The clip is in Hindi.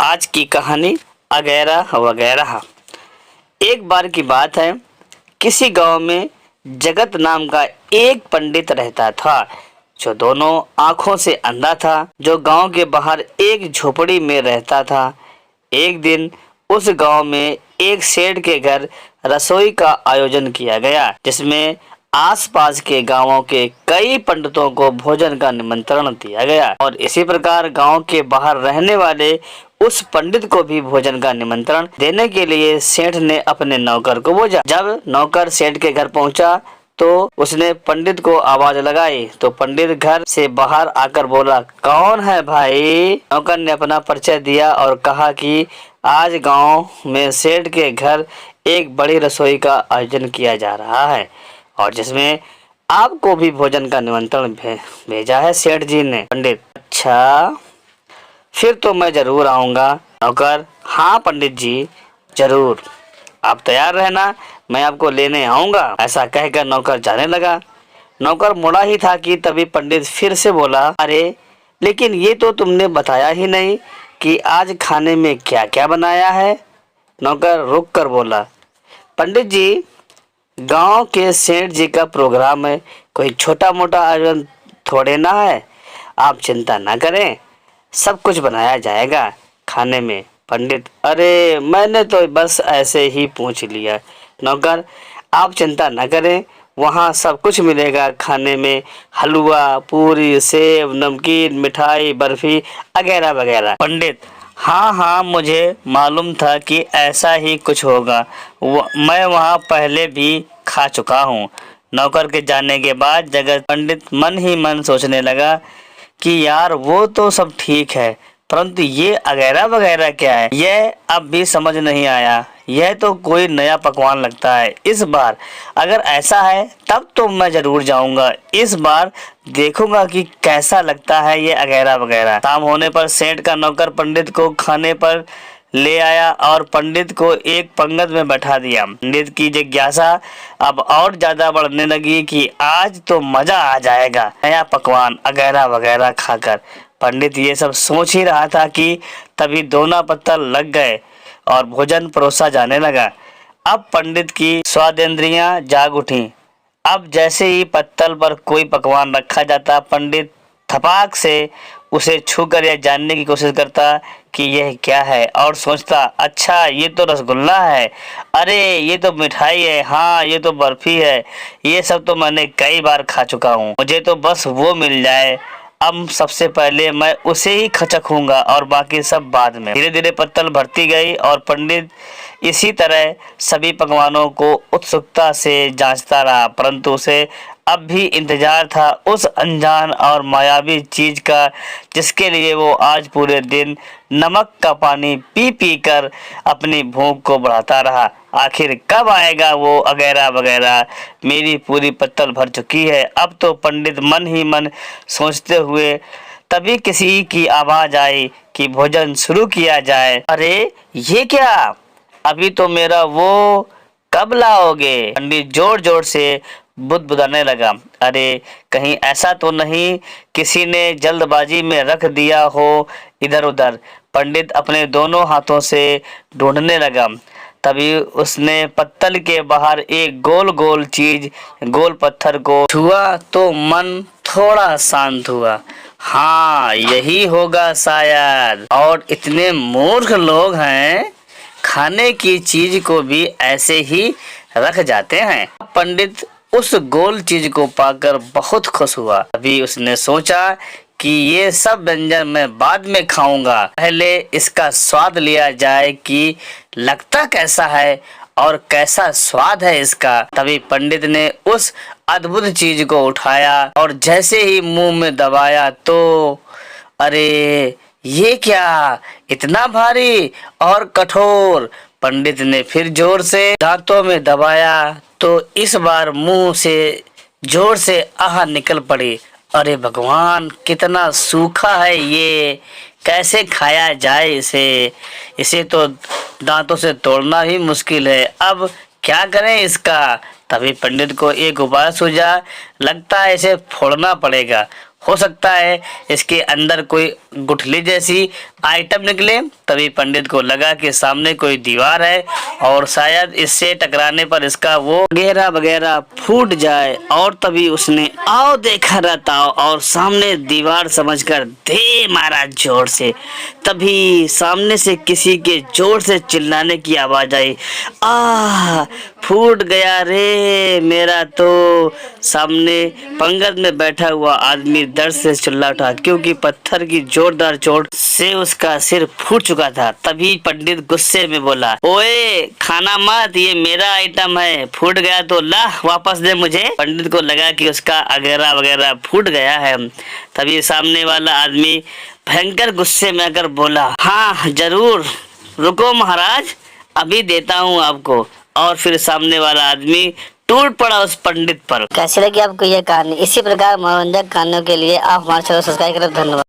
आज की कहानी अगैरा वगैरह। एक बार की बात है, किसी गांव में जगत नाम का एक पंडित रहता था जो दोनों आंखों से अंधा था, जो गांव के बाहर एक झोपड़ी में रहता था। एक दिन उस गांव में एक सेठ के घर रसोई का आयोजन किया गया, जिसमें आसपास के गांवों के कई पंडितों को भोजन का निमंत्रण दिया गया और इसी प्रकार गांव के बाहर रहने वाले उस पंडित को भी भोजन का निमंत्रण देने के लिए सेठ ने अपने नौकर को भेजा। जब नौकर सेठ के घर पहुंचा तो उसने पंडित को आवाज लगाई तो पंडित घर से बाहर आकर बोला, कौन है भाई? नौकर ने अपना परिचय दिया और कहा कि आज गांव में सेठ के घर एक बड़ी रसोई का आयोजन किया जा रहा है और जिसमें आपको भी भोजन का निमंत्रण भेजा है सेठ जी ने। पंडित, अच्छा, फिर तो मैं जरूर आऊंगा। नौकर, हाँ पंडित जी, जरूर, आप तैयार रहना, मैं आपको लेने आऊंगा। ऐसा कहकर नौकर जाने लगा। नौकर मुड़ा ही था कि तभी पंडित फिर से बोला, अरे लेकिन ये तो तुमने बताया ही नहीं कि आज खाने में क्या क्या बनाया है। नौकर रुक कर बोला, पंडित जी, गांव के सेठ जी का प्रोग्राम है, कोई छोटा मोटा आयोजन थोड़े ना है, आप चिंता ना करें, सब कुछ बनाया जाएगा खाने में। पंडित, अरे मैंने तो बस ऐसे ही पूछ लिया। नौकर, आप चिंता न करें, वहाँ सब कुछ मिलेगा खाने में, हलवा, पूरी, सेव, नमकीन, मिठाई, बर्फी वगैरह वगैरह। पंडित, हाँ हाँ, मुझे मालूम था कि ऐसा ही कुछ होगा, मैं वहाँ पहले भी खा चुका हूँ। नौकर के जाने के बाद जगत पंडित मन ही मन सोचने लगा कि यार वो तो सब ठीक है, परंतु ये अगैरा वगैरह क्या है, यह अब भी समझ नहीं आया। यह तो कोई नया पकवान लगता है। इस बार अगर ऐसा है तब तो मैं जरूर जाऊंगा, इस बार देखूंगा कि कैसा लगता है ये अगैरा वगैरह। शाम होने पर सेठ का नौकर पंडित को खाने पर ले आया और पंडित को एक पंगत में बैठा दिया। पंडित की जिज्ञासा अब और ज्यादा बढ़ने लगी कि आज तो मजा आ जाएगा नया पकवान अगैरा वगैरह खाकर। पंडित ये सब सोच ही रहा था कि तभी दोना पत्तल लग गए और भोजन परोसा जाने लगा। अब पंडित की स्वादेंद्रियां जाग उठी। अब जैसे ही पत्तल पर कोई पकवान रखा जाता, पंडित थपाक से उसे छूकर यह जानने की कोशिश करता कि यह क्या है और सोचता, अच्छा ये तो रसगुल्ला है, अरे ये तो मिठाई है, हाँ ये तो बर्फी है, ये सब तो मैंने कई बार खा चुका हूँ, मुझे तो बस वो मिल जाए, अब सबसे पहले मैं उसे ही खचखूंगा और बाकी सब बाद में। धीरे धीरे पत्तल भरती गई और पंडित इसी तरह सभी पकवानों को उत्सुकता से जांचता रहा, परंतु उसे अब भी इंतजार था उस अनजान और मायावी चीज का, जिसके लिए वो आज पूरे दिन नमक का पानी पी पी कर अपनी भूख को बढ़ाता रहा। आखिर कब आएगा वो अगैरा वगैरह? मेरी पूरी पत्तल भर चुकी है। अब तो पंडित मन ही मन सोचते हुए तभी किसी की आवाज आई कि भोजन शुरू किया जाए। अरे ये क्या, अभी तो मेरा वो कब लाओगे? पंडित जोर जोर से बुदबुदाने लगा। अरे कहीं ऐसा तो नहीं किसी ने जल्दबाजी में रख दिया हो इधर उधर? पंडित अपने दोनों हाथों से ढूंढने लगा। तभी उसने पत्तल के बाहर एक गोल गोल चीज, गोल पत्थर को छुआ तो मन थोड़ा शांत हुआ। हाँ यही होगा शायद। और इतने मूर्ख लोग हैं, खाने की चीज को भी ऐसे ही रख जाते हैं। पंडित उस गोल चीज को पाकर बहुत खुश हुआ। अभी उसने सोचा कि ये सब व्यंजन मैं बाद में खाऊंगा, पहले इसका स्वाद लिया जाए कि लगता कैसा है और कैसा स्वाद है इसका। तभी पंडित ने उस अद्भुत चीज को उठाया और जैसे ही मुंह में दबाया तो अरे ये क्या, इतना भारी और कठोर। पंडित ने फिर जोर से दांतों में दबाया तो इस बार मुंह से जोर से आह निकल पड़ी। अरे भगवान, कितना सूखा है ये, कैसे खाया जाए इसे तो दांतों से तोड़ना ही मुश्किल है। अब क्या करें इसका? तभी पंडित को एक उपाय सूझा। लगता है इसे फोड़ना पड़ेगा, हो सकता है इसके अंदर कोई गुठली जैसी आइटम निकले। तभी पंडित को लगा कि सामने कोई दीवार है और शायद इससे टकराने पर इसका वो वगैरह वगैरह फूट जाए। और तभी उसने आओ देखा रहता और सामने दीवार समझकर दे मारा जोर से। तभी सामने से किसी के जोर से चिल्लाने की आवाज आई, आह फूट गया रे मेरा। तो सामने पंगत में बैठा हुआ आदमी दर्द से चिल्ला उठा, क्योंकि पत्थर की जोरदार चोट से उसका सिर फूट चुका था। तभी पंडित गुस्से में बोला, ओए खाना मत, ये मेरा आइटम है, फूट गया तो ला वापस दे मुझे। पंडित को लगा कि उसका अगैरा वगैरह फूट गया है। तभी सामने वाला आदमी भयंकर गुस्से में आकर बोला, हाँ जरूर, रुको महाराज, अभी देता हूँ आपको। और फिर सामने वाला आदमी टूट पड़ा उस पंडित पर। कैसी लगी आपको यह कहानी? इसी प्रकार मनोरंजक कहानियों के लिए आप हमारे चैनल को सब्सक्राइब करें। धन्यवाद।